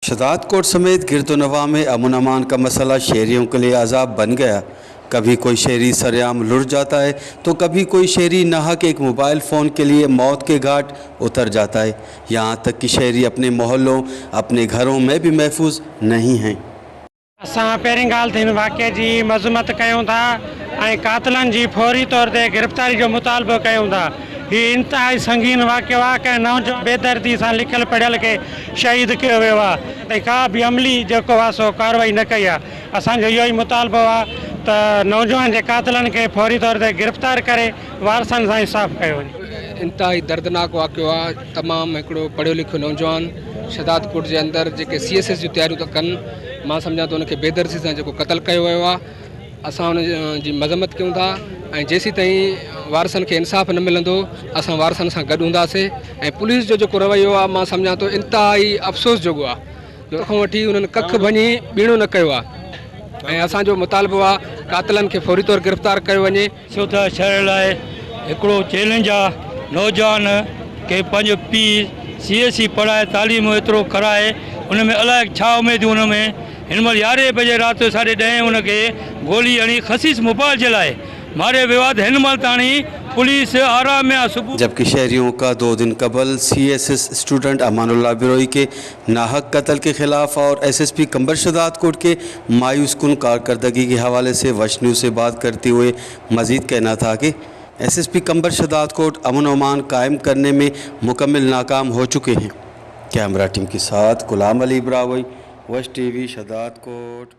शहजादकोट समेत गिरदोनवा में अमन अमान का मसला शहरियों के लिए अजाब बन गया। कभी कोई शहरी सरेआम लुट जाता है तो कभी कोई शहरी नाहक एक मोबाइल फ़ोन के लिए मौत के घाट उतर जाता है। यहाँ तक कि शहरी अपने मोहल्लों अपने घरों में भी महफूज नहीं हैं। असां पहिरीं ॻाल्हि त हिन वाक़े जी मज़म्मत कयूं था ऐं कातिलनि जी फौरी तौर ते गिरफ़्तारी जो मुतालबो कयूं था। हीउ इंतिहाई संगीन वाक़ियो आहे कंहिं नौजवान बेदर्दी सां लिखियल पढ़ियल खे शहीद कयो वियो आहे ऐं का बि अमली जेको आहे सो कार्रवाई न कई आहे। असांजो इहो ई मुतालबो आहे त नौजवान जे कातिलनि खे फौरी तौर ते गिरफ़्तार करे वारसनि सां इंसाफ़ कयो वञे। इंतिहाई दर्दनाक वाक़ियो आहे। तमामु हिकिड़ो पढ़ियो लिखियो नौजवान शहजादकोट जे अंदरि जेके CSS जूं तयारियूं था कनि, मां सम्झां थो उनखे बेदर्दी सां जेको क़तल कयो वियो आहे। असां उन जी मज़म्मत कयूं था ऐं जेसीं ताईं वारसनि खे इंसाफ़ न मिलंदो असां वारसनि सां गॾु हूंदासीं। ऐं पुलिस जो जेको रवैयो आहे मां सम्झां थो इंतिहाई अफ़सोस जोॻो आहे। जो खां वठी उन्हनि कख भञी ॿीणो न कयो आहे ऐं असांजो मुतालबो आहे कातिलनि खे फौरी तौर गिरफ़्तार कयो वञे। छो त शहर लाइ हिकिड़ो चैलेंज आहे नौजवान खे पंहिंजो पीउ CSE पढ़ाए तालीम एतिरो कराए उन में अलाए छा उमेदूं उन में हिन महिल 11 बजे राति जो 10:30 उनखे गोली हणी ख़सीस मोबाइल जे लाइ मारे विवाद हिन महिल ताणी पुलिस आराम में आहे। सुबुह जबकि शहरियों का 2 दिन कबल CSS स्टूडेंट अमानुल्लाह बिरोई के नाहक कत्ल के खिलाफ और SSP कंबर शहजादकोट के मायूस कुन कारकर्दगी के हवाले से वश न्यूज़ से बात करते हुए मज़ीद कहना था कि SSP कंबर शहजादकोट अमन अमान कायम करने में मुकम्मल नाकाम हो चुके हैं। कैमरा टीम के साथ गुलाम अली ब्रावई, वश TV शहजादकोट।